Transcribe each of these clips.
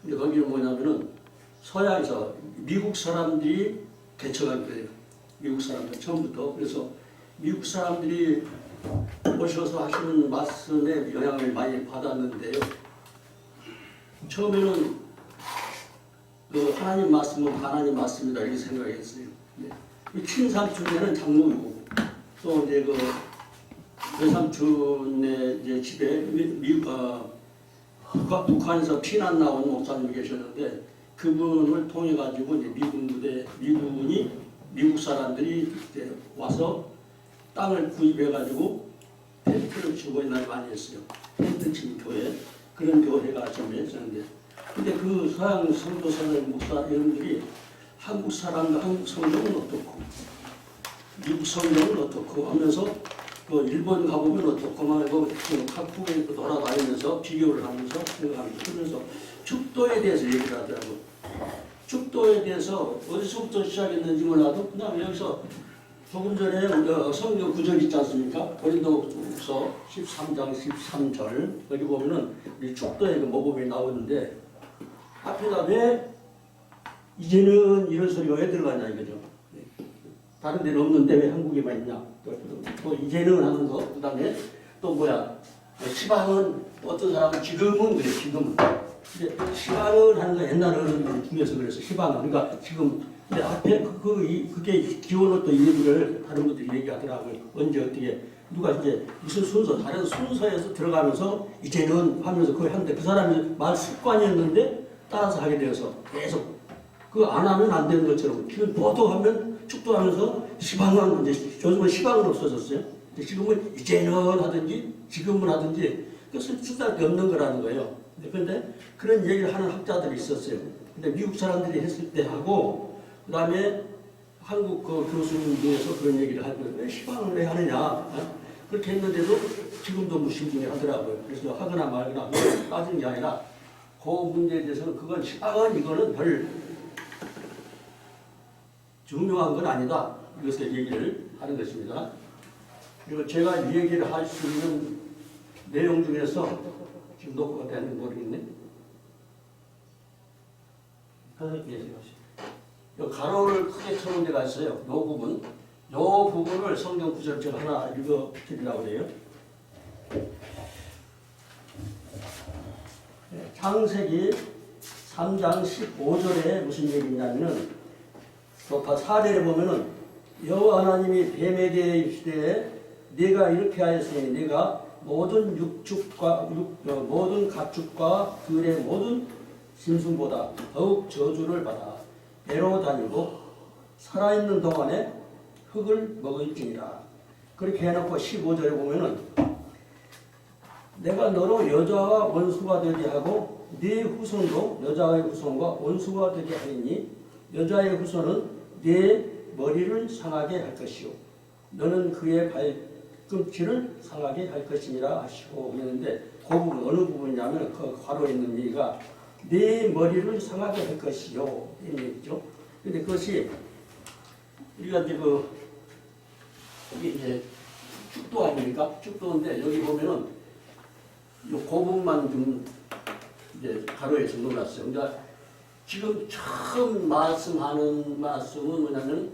근데 거기는 뭐냐면은 서양에서 미국 사람들이 개척한 거예요. 미국 사람들 처음부터. 그래서 미국 사람들이 오셔서 하시는 말씀에 영향을 많이 받았는데요. 처음에는 그 하나님 말씀은 하나님 말씀이다 이렇게 생각했어요. 네. 친삼촌네는 장로이고 또 이제 그 외삼촌네 이제 집에 북한에서 피난 나온 목사님이 계셨는데 그분을 통해 가지고 이제 미군이 미국 사람들이 이제 와서 땅을 구입해 가지고 텐트를 치고 옛날에 많이 했어요. 텐트 치는 교회 그런 교회가 좀 있었는데 근데 그 서양 선교사들 목사 여러분들이 한국 사람과 한국 성경은 어떻고 미국 성경은 어떻고 하면서 또 일본 가보면 어떻고 막 각국에 돌아다니면서 비교를 하면서 생각하면서 그러면서 축도에 대해서 얘기를 하더라고요. 축도에 대해서 어디서부터 시작했는지 몰라도 그냥 여기서 조금 전에 성경 구절 있지 않습니까? 고린도후서 13장 13절 여기 보면은 우리 축도의 그 모범이 나오는데 앞에다 왜 이제는 이런 소리가 왜 들어가냐 이거죠. 다른 데는 없는데 왜 한국에만 있냐. 또 이제는 하는 거. 그 다음에 또 뭐야. 시방은 어떤 사람은 지금은 그래 지금은. 근데 시방은 하는 거 옛날 어른들 중에서 그래서 시방은. 그러니까 지금 근데 앞에 그게 기원을 또 얘기를 다른 분들이 얘기하더라고요. 언제 어떻게 누가 이제 무슨 순서 다른 순서에서 들어가면서 이제는 하면서 그걸 하는데 그 사람이 말 습관이었는데 따라서 하게 되어서 계속 그거 안 하면 안 되는 것처럼 지금 보도하면 축도하면서 시방은 이제 요즘은 시방은 없어졌어요. 지금은 이제는 하든지 지금은 하든지 그것은 수단이 없는 거라는 거예요. 그런데 그런 얘기를 하는 학자들이 있었어요. 근데 미국 사람들이 했을 때 하고 그 다음에 한국 그 교수님 중에서 그런 얘기를 하고 왜 시방을 왜 하느냐 그렇게 했는데도 지금도 무신중에 하더라고요. 그래서 하거나 말거나 따지는 게 아니라 그 문제에 대해서는 그건 시방은 이거는 별 중요한 건 아니다. 이것을 얘기를 하는 것입니다. 그리고 제가 이 얘기를 할 수 있는 내용 중에서 지금 녹화가 되는지 모르겠네. 이 가로를 크게 쳐놓은 데가 있어요. 이 부분. 이 부분을 성경 구절 제가 하나 읽어 드리려고 해요. 창세기 3장 15절에 무슨 얘기냐면은 또 사례를 보면은 여호와 하나님이 뱀에 대해 이르시되 네가 이렇게 하였으니 네가 모든 모든 가축과 들의 모든 짐승보다 더욱 저주를 받아 배로 다니고 살아있는 동안에 흙을 먹을지니라. 그렇게 해놓고 15절에 보면은 내가 너로 여자와 원수가 되게 하고 네 후손도 여자의 후손과 원수가 되게 하리니 여자의 후손은 네 머리를 상하게 할 것이요 너는 그의 발꿈치를 상하게 할 것이니라 하시고 그랬는데 그 부분 어느 부분이냐면 그 괄호에 있는 얘기가 네 머리를 상하게 할 것이요 이런 얘기죠. 근데 그것이 우리가 이제 이게 이제 축도 아닙니까? 축도인데 여기 보면은 요 부분만 좀 이제 가로에서 넣어놨어요. 그러니까 지금 처음 말씀하는 말씀은 뭐냐면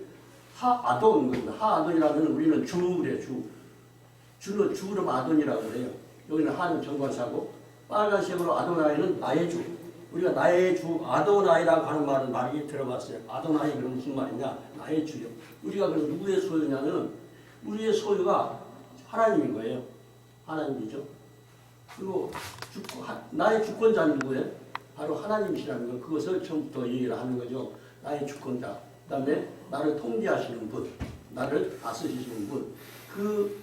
하아돈 겁니다. 하아돈이라면 우리는 주 그래요. 주로 아돈이라고 그래요. 여기는 하는 정관사고 빨간색으로 아도나이는 나의 주. 우리가 나의 주 아도나이라고 하는 말은 많이 들어봤어요. 아도나이 그럼 무슨 말이냐? 나의 주요. 우리가 그럼 누구의 소유냐면 우리의 소유가 하나님인 거예요. 하나님이죠. 그리고 나의 주권자는 누구예요? 바로 하나님이시라는 거. 그것을 처음부터 얘기를 하는 거죠. 나의 주권자. 그 다음에 나를 통제하시는 분. 나를 다스리시는 분. 그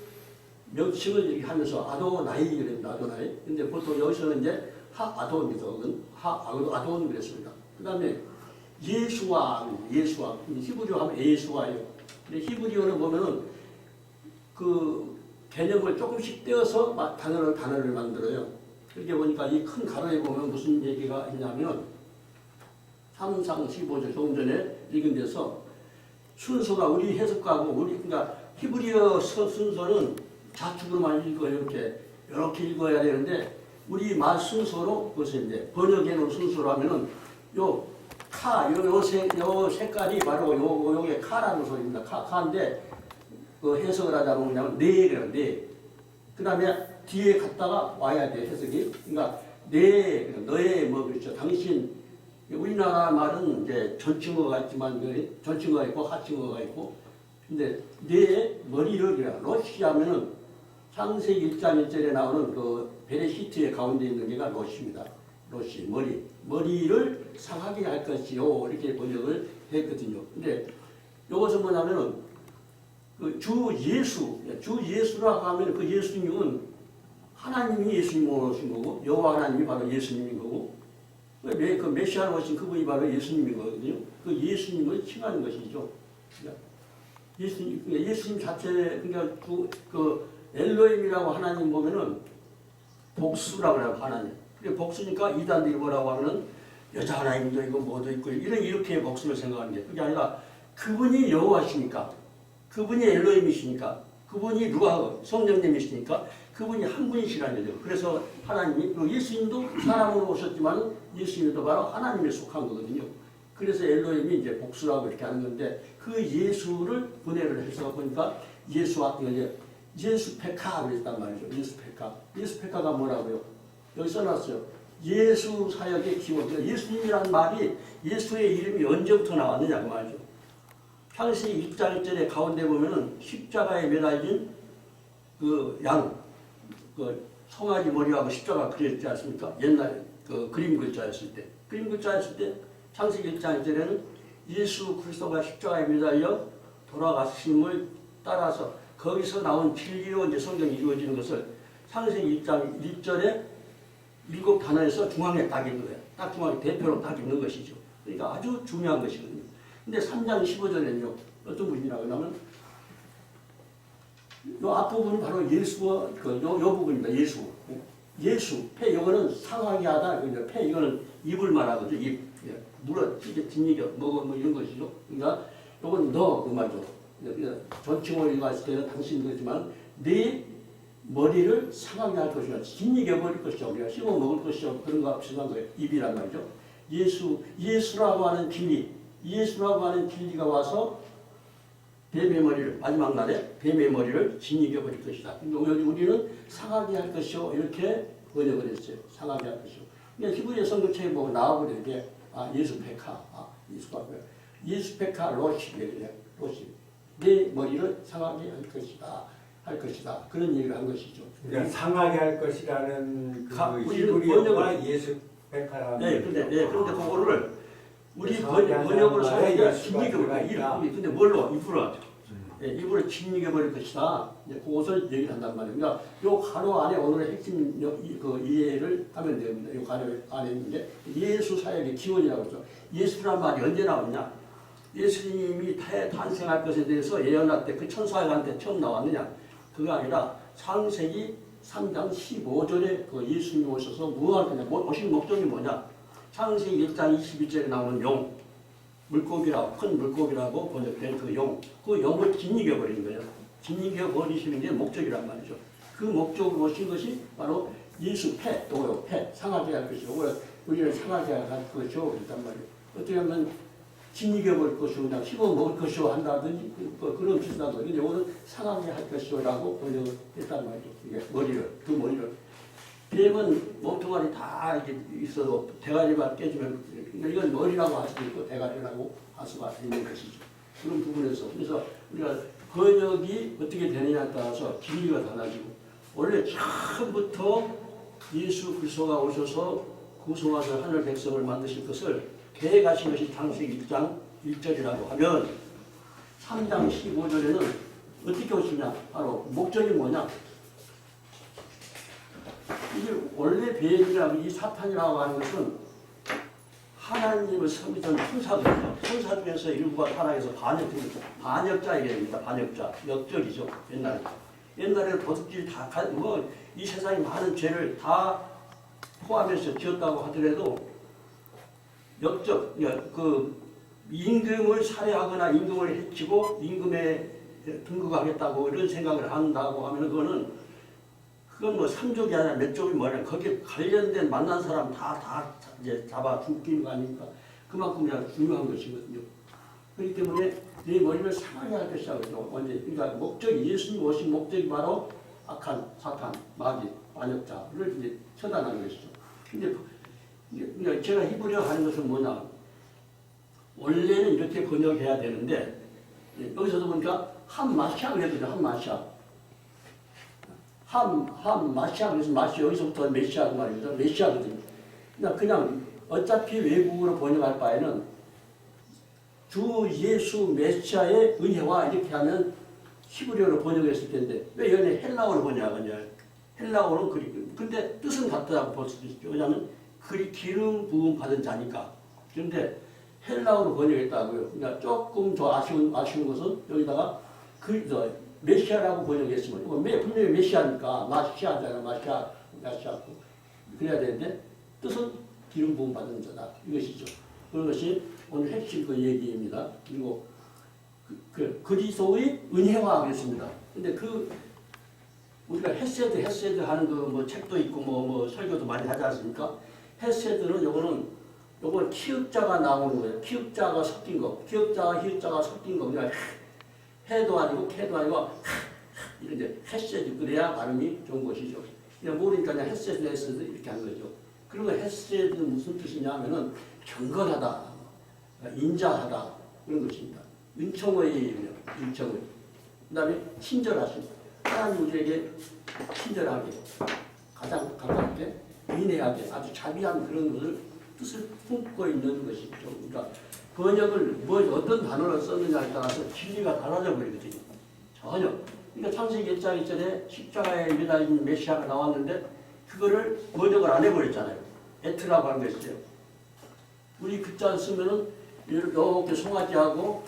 명칭을 얘기하면서 아도나이 그랬습니다. 아도나이. 근데 보통 여기서는 이제 하아돈입니다. 하아돈 그랬습니다. 그 다음에 예수와 히브리어 하면 예수와예요. 근데 히브리어는 보면은 그 개념을 조금씩 떼어서 단어를 만들어요. 그렇게 보니까 이 큰 가로에 보면 무슨 얘기가 있냐면 3상 15절 조금 전에 읽은 데서 순서가 우리 해석가고 그러니까 히브리어 순서는 좌측으로만 읽어요. 이렇게 읽어야 되는데 우리 말 순서로 그것을 이제 번역해 놓은 순서로 하면은 요 색깔이 바로 요게 카라는 소리입니다. 카인데 그 해석을 하자면 뭐냐면 네래요. 네. 그 다음에 뒤에 갔다가 와야 돼 해석이. 그러니까 네, 너의 뭐 그렇죠. 당신 우리나라 말은 이제 전칭어가 있지만 전칭어가 있고 하칭어가 있고 근데 내 머리를 그냥 로시 하면은 창세기 1장 1절에 나오는 그 베레시트의 가운데 있는 게가 로시입니다. 로시 머리를 상하게 할 것이요 이렇게 번역을 했거든요. 근데 이것은 뭐냐면은 그 주 예수라고 하면 그 예수님은 하나님이 예수님으로 오신 거고 여호와 하나님이 바로 예수님인 거고 그 메시아로 오신 그분이 바로 예수님인 거거든요. 그 예수님을 칭하는 것이죠. 예수님 자체 그러니까 그 엘로힘이라고 하나님 보면은 복수라고 그래요. 하나님. 그게 복수니까 이단들이 뭐라고 하면은 여자 하나님도 있고 뭐도 있고 이렇게 복수를 생각하는 게 그게 아니라 그분이 여호와시니까 그분이 엘로힘이시니까 그분이 누가 성령님이시니까 그분이 한 분이시라는 거죠. 그래서 하나님이 예수님도 사람으로 오셨지만 예수님도 바로 하나님에 속한 거거든요. 그래서 엘로힘이 이제 복수라고 이렇게 하는 건데 그 예수를 분해를 해서 보니까 예수페카 그랬단 말이죠. 예수페카가 뭐라고요? 여기 써놨어요. 예수 사역의 기원. 예수님이란 말이 예수의 이름이 언제부터 나왔느냐 그 말이죠. 창세기 1장 1절에 가운데 보면은 십자가에 매달린 그 송아지 머리하고 십자가 그렸지 않습니까? 옛날 그 그림 글자였을 때. 창세기 1장 1절에는 예수 그리스도가 십자가에 매달려 돌아가심을 따라서 거기서 나온 진리로 이제 성경이 이루어지는 것을 창세기 1장 1절에 7단어에서 중앙에 딱 있는 거예요. 딱 중앙에 대표로 딱 있는 것이죠. 그러니까 아주 중요한 것이거든요. 근데 3장 15절에는요. 어떤 분이라고 하냐면 요 앞부분은 바로 예수와 요 부분입니다. 예수, 폐 이거는 상하게 하다. 폐 이거는 입을 말하거든요. 입. 물어 뒷얘기 뭐 이런 것이죠. 그러니까 요건 너 그 말이죠. 전칭어로 갔을 때는 당신 그렇지만 네 머리를 상하게 할 것이냐, 짓이겨 버릴 것이냐, 우리가 씹어 먹을 것이냐 그런 거 비슷한 거예요. 입이란 말이죠. 예수라고 하는 진리가 와서 뱀의 머리를 마지막 날에 뱀의 머리를 짓이겨 버릴 것이다. 우리는 상하게 할 것이요 이렇게 번역을 했어요. 상하게 할 것이요. 그러니까 히브리 성경책에 보면 나와버려요. 이게 예수페카, 예수페카 로시 내 머리를 상하게 할 것이다. 그런 얘기를 한 것이죠. 그러니까 상하게 할 것이라는 그 히브리어가 예수페카라는. 네, 그런데 그거를 우리 번역으로 사용하니까 짓이겨버려. 근데 뭘로? 입으로 짓이겨버릴 것이다. 그것을 얘기를 한단 말이에요. 그러니까 요 가로 안에 오늘의 핵심 그 이해를 하면 됩니다. 요 가로 안에 있는데 예수 사역의 기원이라고 했죠. 예수란 말이 언제 나왔냐? 예수님이 탄생할 것에 대해서 예언할 때 그 천사들한테 처음 나왔느냐? 그게 아니라 창세기 3장 15절에 그 예수님이 오셔서 뭐 할 거냐? 오신 목적이 뭐냐? 창세기 1장 21절에 나오는 용, 물고기라고, 큰 물고기라고 번역된 그 용을 짓이겨 버리는 거예요. 짓이겨 버리시는 게 목적이란 말이죠. 그 목적으로 오신 것이 바로 예수 폐, 상하게 할 것이고, 우리를 상하게 할 것이고, 그랬단 말이에요. 어떻게 하면 짓이겨 버릴 것이고, 그냥 씹어 먹을 것이고 한다든지, 그런 비슷한 거예요. 근데 오늘 상하게 할 것이라고 번역을 했단 말이죠. 이게 머리를. 뱀은 몸뚱아리 다 이렇게 있어도 대가리만 깨지면 이건 머리라고 할 수도 있고 대가리라고 할 수가 있는 것이죠. 그런 부분에서 그래서 우리가 번역이 어떻게 되느냐에 따라서 길이가 달라지고 원래 처음부터 예수 그리스도가 오셔서 구속하셔서 하늘 백성을 만드실 것을 계획하신 것이 창세기 1장 1절이라고 하면 3장 15절에는 어떻게 오시냐? 바로 목적이 뭐냐? 이게 원래 뱀이라고 이 사탄이라고 하는 것은 하나님을 섬기던 천사거든요. 천사 중에서 일부가 타락해서 반역자에게 됩니다. 반역자, 역적이죠. 옛날에 도둑질이 이 세상에 많은 죄를 다 포함해서 지었다고 하더라도 역적, 그 임금을 살해하거나 임금을 해치고 임금에 등극하겠다고 이런 생각을 한다고 하면 그거는 그건 뭐 3족이 아니라 몇 족이 뭐냐. 거기에 관련된 만난 사람 다 이제 잡아 죽이는 거 아닙니까? 그만큼 그냥 중요한 것이거든요. 그렇기 때문에 내 머리를 상하게 할 것이야. 그러니까 목적이, 예수님 오신 목적이 바로 악한 사탄, 마귀, 반역자를 이제 처단하는 것이죠. 근데 제가 히브리어 하는 것은 뭐냐. 원래는 이렇게 번역해야 되는데, 여기서도 보니까 한마시아를 했거든요. 한마시아. 한마시아, 그래서 마시 여기서부터 메시아 그 말입니다. 메시아거든요. 그냥 어차피 외국어로 번역할 바에는 주 예수 메시아의 은혜와 이렇게 하면 히브리어로 번역했을 텐데 왜 여기 헬라어로 번역하냐. 헬라어는 그리고 근데 뜻은 같다고 볼 수도 있죠. 왜냐하면 기름 부음 받은 자니까. 그런데 헬라어로 번역했다고요. 그러니까 조금 더 아쉬운 것은 여기다가 메시아라고 번역했으면 분명히 메시아니까 마시아잖아. 마시아 그래야 되는데 뜻은 기름 부음 받은 자다. 이것이죠. 그런 것이 오늘 핵심 그 얘기입니다. 그리고 그리스도의 은혜와 하겠습니다. 근데 우리가 헤세드 하는 뭐 책도 있고 뭐 설교도 많이 하지 않습니까? 헤세드는 요거는 키읔자가 나오는 거예요. 키읔자가 섞인 거. 키읔자와 히읗자가 섞인 거. 그러니까 해도 아니고 캐도 아니고 이런데 헤세드 그래야 발음이 좋은 것이죠. 그냥 모르니까 그냥 헤세드 이렇게 하는 거죠. 그리고 헤세드는 무슨 뜻이냐 하면은 경건하다, 인자하다 그런 것입니다. 은총의. 그 다음에 친절하심. 하나님 우리에게 친절하게, 가장 가깝게, 인내하게, 아주 자비한 그런 것을 뜻을 품고 있는 것이죠. 그러니까 번역을 어떤 단어를 썼느냐에 따라서 진리가 달라져 버리거든요. 전혀. 그러니까 창세기 1장 1절에 십자가에 매달린 메시아가 나왔는데 그거를 번역을 안 해버렸잖아요. 에트라고 하는 게 있어요. 우리 글자 쓰면은 이렇게 송아지하고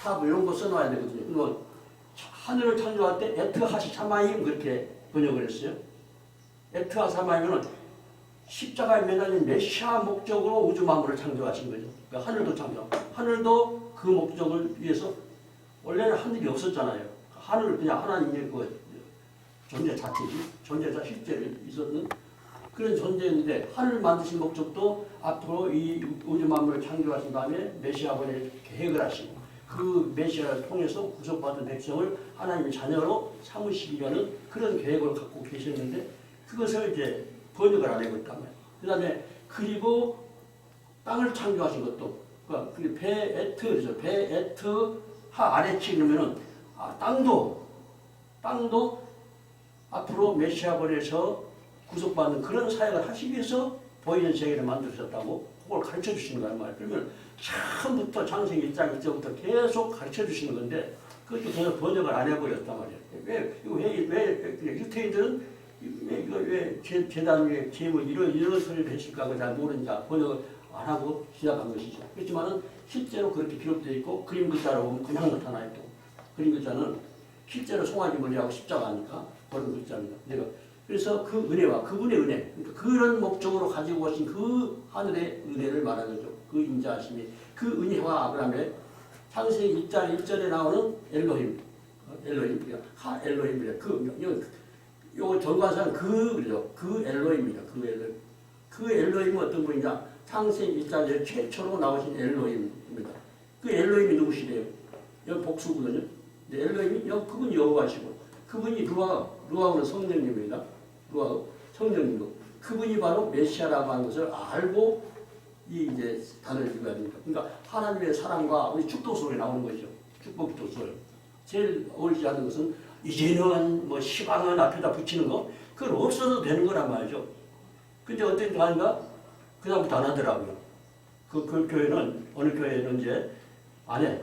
탑 이런 거 써놔야 되거든요. 하늘을 창조할 때 에트하시 사마임 그렇게 번역을 했어요. 에트하 사마임은 십자가에 매달린 메시아 목적으로 우주 만물을 창조하신 거죠. 그러니까 하늘도 하늘도 그 목적을 위해서 원래는 하늘이 없었잖아요. 하늘은 그냥 하나님의 그 존재 자체지. 존재자 실제로 있었는 그런 존재였는데 하늘 만드신 목적도 앞으로 이 우주 만물을 창조하신 다음에 메시아 보낼 계획을 하시고 그 메시아를 통해서 구속받은 백성을 하나님의 자녀로 삼으시려는 그런 계획을 갖고 계셨는데 그것을 이제 번역을 안 하고 있단 말이에요. 그 다음에 그리고 땅을 창조하신 것도 그러니까 베에트 하 아래치 그러면은 땅도 앞으로 메시아 보내서 구속받는 그런 사역을 하시기 위해서 보이는 세계를 만드셨다고 그걸 가르쳐 주시는 거란 말이에요. 그러면 처음부터 창세기 1장 1절부터 계속 가르쳐 주시는 건데 그것도 그냥 번역을 안 해버렸단 말이에요. 왜 유태인들은 왜 재단 위에 제물 이런 소리를 했을까 잘 모르니까 번역을 안 하고 시작한 것이죠. 그렇지만은 실제로 그렇게 기록되어 있고 그림 글자로 보면 그냥 나타나 있고 그림 글자는 실제로 송아지 머리하고 십자가니까 그런 글자입니다. 그래서 그 은혜와 그분의 은혜, 그러니까 그런 목적으로 가지고 오신 그 하늘의 은혜를 말하는 거죠. 그 인자하심이 그 은혜와 그다음에 창세기 1장 1절에 나오는 엘로힘, 하 엘로힘이래. 요 전관상 그죠. 그 엘로힘입니다. 그 엘로힘은 어떤 분이냐? 창세기 1장에 최초로 나오신 엘로힘입니다. 그 엘로힘이 누구시래요? 여기 복수거든요. 엘로힘이 그분이 여호와시고 그분이 루아우는 성령님입니다. 루아우 성령님도 그분이 바로 메시아라고 하는 것을 알고 이제 단어를 읽어야 됩니다. 그러니까 하나님의 사랑과 우리 축도소에 나오는 것이죠. 축복도소에 제일 어울리지 않는 것은 이제는 뭐 시방은 앞에다 붙이는 거 그건 없어도 되는 거란 말이죠. 근데 어떤 교회가 그다음부터 안 하더라고요. 그 교회는 어느 교회는 이제 안 해.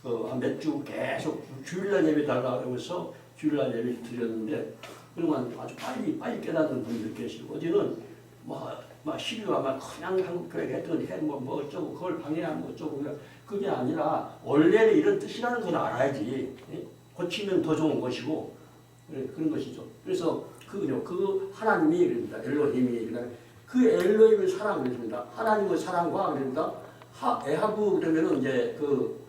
한 몇 주 계속 주일날 예배 달라고 해서 주일날 예배 드렸는데 그러면 아주 빨리 깨닫는 분들 계시고 어디는 막 시비가 막 그냥 한국 교회가 했더니 뭐 어쩌고 그걸 방해하면 뭐 어쩌고 그게 아니라 원래는 이런 뜻이라는 건 알아야지. 고치면 더 좋은 것이고 그런 것이죠. 그래서 그 하나님이 그럽니다. 엘로힘이 그 엘로힘의 사랑 그럽니다. 하나님의 사랑과 그러니까 에하부 그러면은 이제 그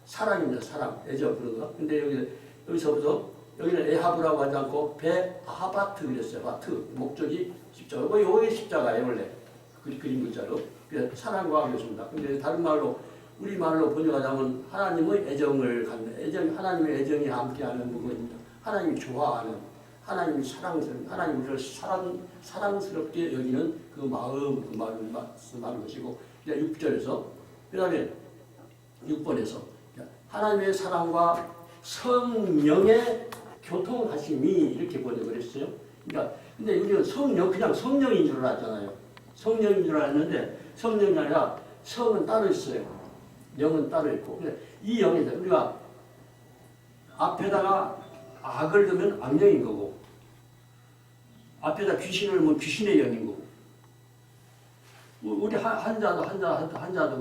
사랑입니다. 사랑, 애정 그런 거. 근데 여기서부터 여기는 에하브라고 하지 않고 베하바트 그랬어요. 바트 목적이 십자가. 이게 십자가예요 원래 그림 글자로. 그래서 사랑과 그랬습니다. 근데 다른 말로 우리 말로 번역하자면 하나님의 애정을 갖는 애정, 하나님의 애정이 함께하는 부분입니다. 하나님이 좋아하는, 하나님이 사랑스러운, 하나님을 사랑스럽게 여기는 그 마음, 그 말을 말하는 것이고, 이제 6절에서 그 다음에 6번에서 하나님의 사랑과 성령의 교통하심이 이렇게 번역을 했어요. 그러니까 근데 우리는 성령 그냥 성령인 줄 알았잖아요. 성령인 줄 알았는데 성령이 아니라 성은 따로 있어요. 영은 따로 있고. 이 영이 우리가 앞에다가 악을 두면 악령인 거고, 앞에다 귀신을 넣으면 귀신의 영인 거고. 우리 한자도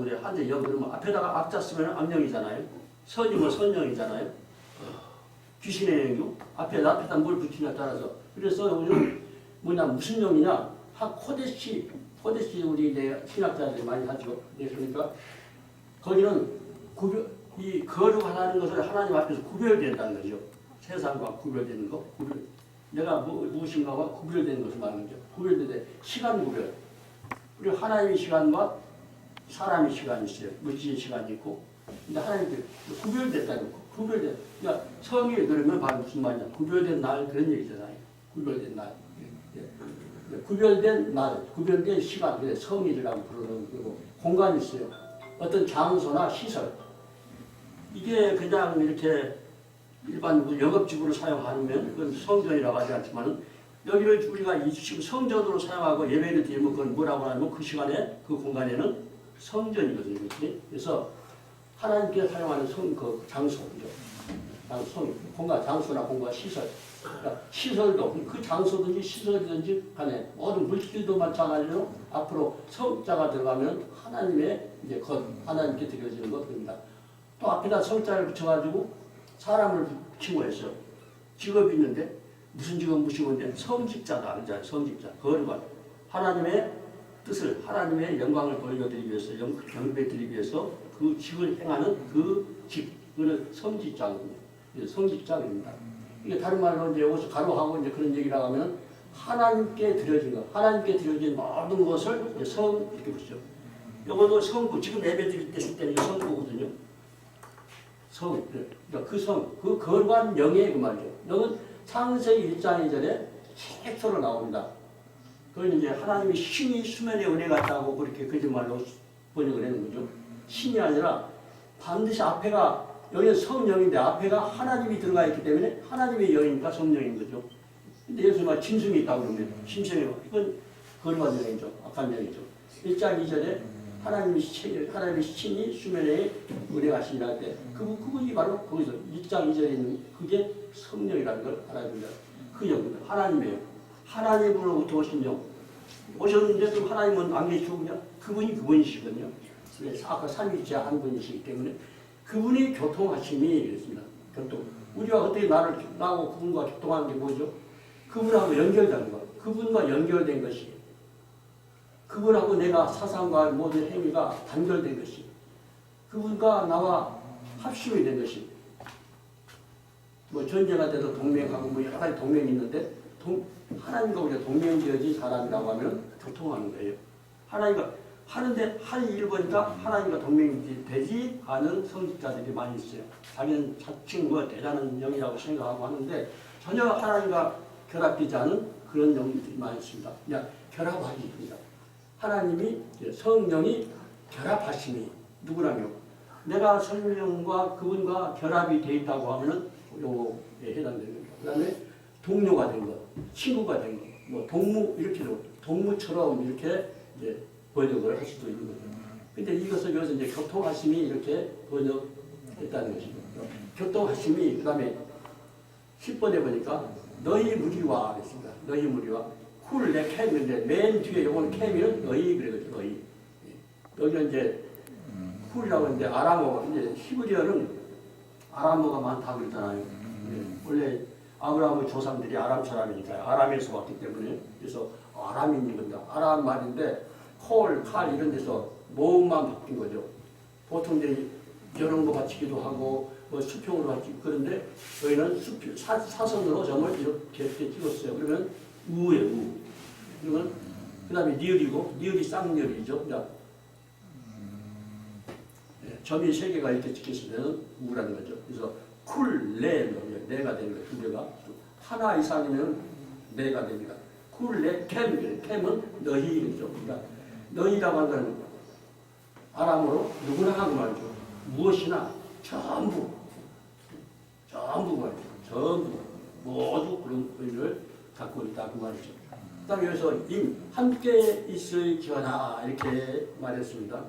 그래. 한자 영 그러면 앞에다가 악자 쓰면 악령이잖아요. 선이면 선령이잖아요. 귀신의 영이고 앞에다 뭘 붙이냐에 따라서. 그래서 우리는 무슨 영이냐? 코데시 우리 이제 신학자들이 많이 하죠. 그러니까 거기는 이 거룩하다는 것을 하나님 앞에서 구별된다는 거죠. 세상과 구별되는 거, 내가 무엇인가와 구별되는 것을 말하는 거죠. 구별되는데 시간 구별. 그리고 하나님의 시간과 사람의 시간이 있어요. 물질의 시간이 있고. 근데 하나님께 구별됐다는 거. 그러니까 성이 그러면 바로 무슨 말이냐. 구별된 날 그런 얘기잖아요. 구별된 날. 구별된 날, 구별된 시간, 그래 성이라고 부르는 거고 공간이 있어요. 어떤 장소나 시설. 이게 그냥 이렇게 일반 영업직으로 사용하면 그건 성전이라고 하지 않지만 여기를 우리가 지금 성전으로 사용하고 예배를 드리면 그건 뭐라고 하냐면 그 시간에 그 공간에는 성전이거든요. 그래서 하나님께 사용하는 그 장소죠. 공간, 장소나 공간, 시설. 그러니까 시설도 그 장소든지 시설이든지 간에 모든 물질도 마찬가지로 앞으로 성자가 들어가면 하나님의 이제 것 하나님께 드려지는 것입니다. 또 앞에다 성자를 붙여가지고 사람을 붙이고 했어요. 직업이 있는데 무슨 직업 무시고인데 성직자다 그러잖아요. 성직자 거룩한 하나님의 뜻을 하나님의 영광을 보여드리기 위해서 영배드리기 위해서 그 직을 행하는 그 직 그는 성직자거든요. 성직자입니다. 이게 다른 말로 이제 여기서 가로하고 이제 그런 얘기를 하면 하나님께 드려진 것, 하나님께 드려진 모든 것을 이제 성 이렇게 보시죠. 이것도 성부 지금 예배 드릴 때 쓸 때는 성부거든요. 성, 그러니까 그 성, 그 거룩한 영의 그 말이죠. 영은 창세기 1장 2절에 최초로 나옵니다. 그건 이제 하나님의 신이 수면에 은혜 같다고 그렇게 거짓말로 번역을 하는 거죠. 신이 아니라 반드시 앞에가 여기는 성령인데 앞에가 하나님이 들어가 있기 때문에 하나님의 영이니까 성령인 거죠. 근데 예수가 짐승이 있다고 그러면 짐승이 이건 거룩한 영이죠. 악한 영이죠. 1장 2절에 하나님의 신이 수면에 은혜하시니라 할 때 그분이 바로 거기서 1장 2절에 있는 그게 성령이라는 걸 알아야 됩니다. 그 영입니다. 하나님이에요. 하나님으로부터 오신 영. 오셨는데 그 하나님은 안 계시고 그냥 그분이시거든요. 그래서 아까 삼위일체 한 분이시기 때문에 그분이 교통하심이 이랬습니다. 교통. 우리가 어떻게 나하고 그분과 교통하는 게 뭐죠? 그분하고 연결되는 것. 그분과 연결된 것이. 그분하고 내가 사상과 모든 행위가 단결된 것이. 그분과 나와 합심이 된 것이. 뭐 전쟁할 때도 동맹하고 뭐 여러 가지 동맹이 있는데 하나님과 우리가 동맹되어진 사람이라고 하면 교통하는 거예요. 하나님과 하는데 한 일을 보니까 하나님과 동맹이 되지 않은 성직자들이 많이 있어요. 자기는 자칭 뭐 대단한 영이라고 생각하고 하는데 전혀 하나님과 결합되지 않은 그런 영들이 많이 있습니다. 그냥 결합하기입니다. 하나님이 성령이 결합하심이 누구라며 내가 성령과 그분과 결합이 되어 있다고 하면은 요거에 해당되는 겁니다. 그 다음에 동료가 된 것, 친구가 된 것, 뭐 동무 이렇게도 동무처럼 이렇게 이제 번역을 할 수도 있는 거죠. 근데 이것을 여기서 이제 교통하심이 이렇게 번역했다는 것이죠. 교통하심이 그 다음에 10번에 보니까 너희 무리와 그랬습니다. 너희 무리와 쿨내 캠인데 맨 뒤에 요건 캠이는 너희 그래가지고 너희 여기는 이제 쿨이라고 하는데 아람어 이제 히브리어는 아람어가 많다고 그러잖아요. 원래 아브라함의 조상들이 아람 사람이니까요. 아람에서 왔기 때문에 그래서 아람인입니다. 아람 말인데 콜, 칼 이런 데서 모음만 바뀐 거죠. 보통 이제 여론거 바치기도 하고 뭐 수평으로 찍고 그런데 저희는 사선으로 점을 이렇게 찍었어요. 그러면 우예요. 우. 그러면 그 다음에 리을이고 리을이 쌍리을이죠. 네, 점이 3개가 이렇게 찍혔으면 우라는 거죠. 그래서 쿨, 레가 되는 거예요. 2개가. 하나 이상이면 네가 됩니다. 쿨, 레, 캠은 너희죠. 그러니까 너희라고 하는 건 아람어로 누구나 하고 말이죠. 무엇이나 전부 말이죠. 전부 모두 그런 의미를 갖고 있다 그 말이죠. 그 다음에 여기서 함께 있을지어다 이렇게 말했습니다.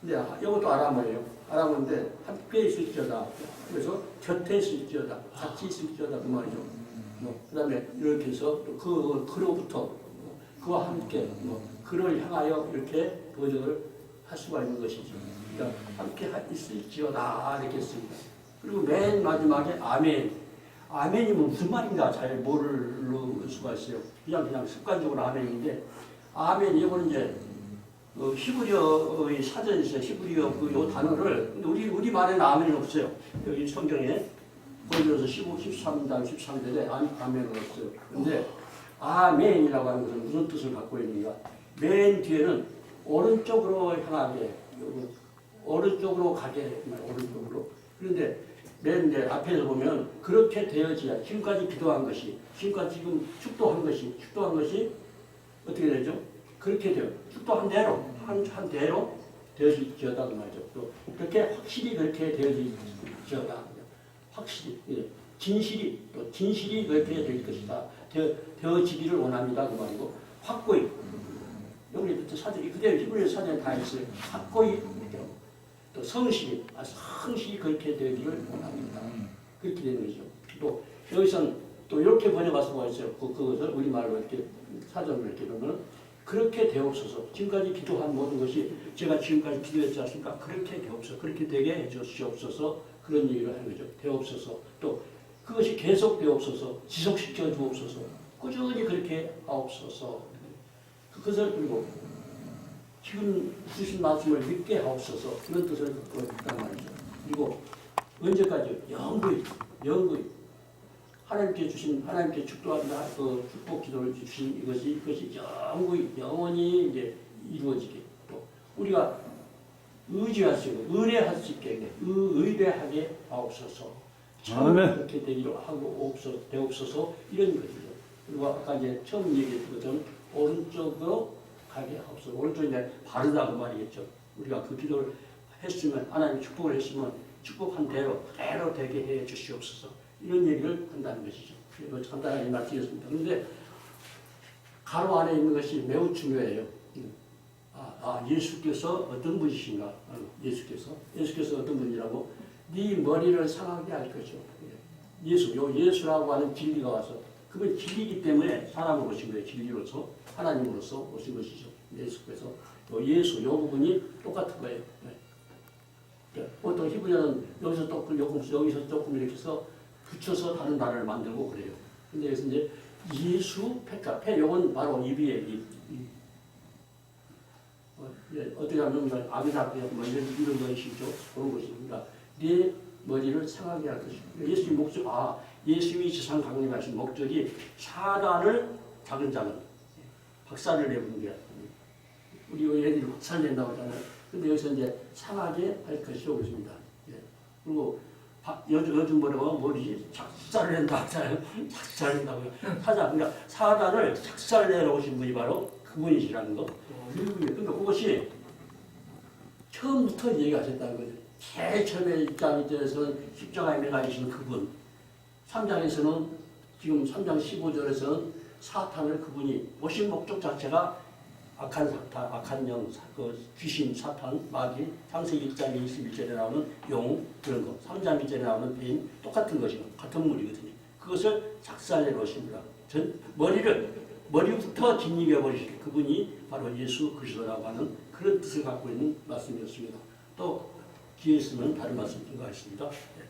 근데 이것도 아람어예요. 아람어인데 함께 있을지어다. 그래서 곁에 있을지어다. 같이 있을지어다 그 말이죠. 그 다음에 이렇게 해서 또 그로부터 그와 함께 그를 향하여 이렇게 번역을 할 수가 있는 것이죠. 그러니까 함께 있을지어다 이렇게 했습니다. 그리고 맨 마지막에 아멘. 아멘이 무슨 말인가 잘 모를 수가 있어요. 그냥 습관적으로 아멘인데 아멘 이거는 이제 히브리어의 사전에 있어요. 히브리어 요 단어를 근데 우리 말에는 아멘은 없어요. 여기 성경에 거기 들어서 13장 13절에 아멘은 없어요. 그런데 아멘이라고 하는 것은 무슨 뜻을 갖고 있는가? 맨 뒤에는 오른쪽으로 향하게 오른쪽으로 가게 오른쪽으로. 그런데 맨 앞에서 보면 그렇게 되어지야 지금까지 기도한 것이 지금까지 지금 축도한 것이 어떻게 되죠? 그렇게 돼요. 축도한 대로 한 대로 되어지지어다 그 말이죠. 또 그렇게 확실히 그렇게 되어지지어다. 확실히 진실이 그렇게 될 것이다. 되어지기를 원합니다 그 말이고 확고히 여기 사전 그대로 히브리 사전에 다 있어요. 확고히 또 성실히 그렇게 되기를 원합니다. 그렇게 되는 거죠. 또 여기서는 또 이렇게 번역할 수가 있어요. 그것을 우리말로 이렇게 사전으로 이렇게 보면 그렇게 되옵소서. 지금까지 기도한 모든 것이 제가 지금까지 기도했지 않습니까? 그렇게 되옵소서. 그렇게 되게 해주시옵소서. 그런 얘기를 하는 거죠. 되옵소서. 또 그것이 계속 되옵소서. 지속시켜 주옵소서. 꾸준히 그렇게 하옵소서. 그것을 그리고 지금 주신 말씀을 믿게 하옵소서. 그런 뜻을 갖고 있단 말이죠. 그리고 언제까지? 영구히 하나님께 축도한다. 그 축복 기도를 주신 이것이 영원히 이제 이루어지게 또 우리가 의지할 수 있고 의뢰할 수 있게 의뢰하게 하옵소서. 처음 그렇게 되기로 하고 되옵소서 이런 것이죠. 그리고 아까 이제 처음 얘기했던 것처럼 오른쪽으로 가게 하옵소서. 오른쪽이 이제 바르다 그 말이겠죠. 우리가 그 기도를 했으면 하나님 축복을 했으면 축복한 대로 되게 해 주시옵소서. 이런 얘기를 한다는 것이죠. 그리고 간단하게 말씀드렸습니다. 그런데 가로 안에 있는 것이 매우 중요해요. 예수께서 어떤 분이신가? 예수께서 어떤 분이라고? 네 머리를 상하게 할 거죠. 예수라고 하는 진리가 와서 그건 진리이기 때문에 사람으로 오신 거예요. 진리로서 하나님으로서 오신 것이죠. 예수께서 예수 이 부분이 똑같은 거예요. 보통 히브리어는 여기서 조금 이렇게 해서 붙여서 다른 단어를 만들고 그래요. 근데 여기서 이제 예수 폐 요건 바로 입이에요. 어떻게 하면 아비라고 이런 것이죠. 그런 것입니다. 네 머리를 상하게 할 것입니다. 예수의 목적, 예수님이 지상 강림하신 목적이 사단을 작은 박살을 내는 거야. 우리 얘들이 박살 낸다고 하잖아요. 근데 여기서 이제 상하게 할 것이라고 있습니다. 그리고 요즘 뭐라고 머리 작살을 낸다 하잖아요. 작살을 낸다고요. 그러니까 사단을 작살 내놓으신 분이 바로 그분이시라는 거. 그러니까 그것이 처음부터 얘기하셨다는 거죠. 제일 처음에 입장에 대해서는 십자가에 매달리신 그분. 3장에서는 지금 3장 15절에서는 사탄을 그분이 오신 목적 자체가 악한 사탄, 악한 영, 귀신, 사탄, 마귀, 창세기 1장 21절에 나오는 용 그런 거, 3장 1절에 나오는 뱀 똑같은 것이고 같은 물이거든요. 그것을 작살내 놓으십니다. 머리부터 짓이겨 버리실 그분이 바로 예수 그리스도라고 하는 그런 뜻을 갖고 있는 말씀이었습니다. 또 기회 있으면 다른 말씀 증거하겠습니다. 네.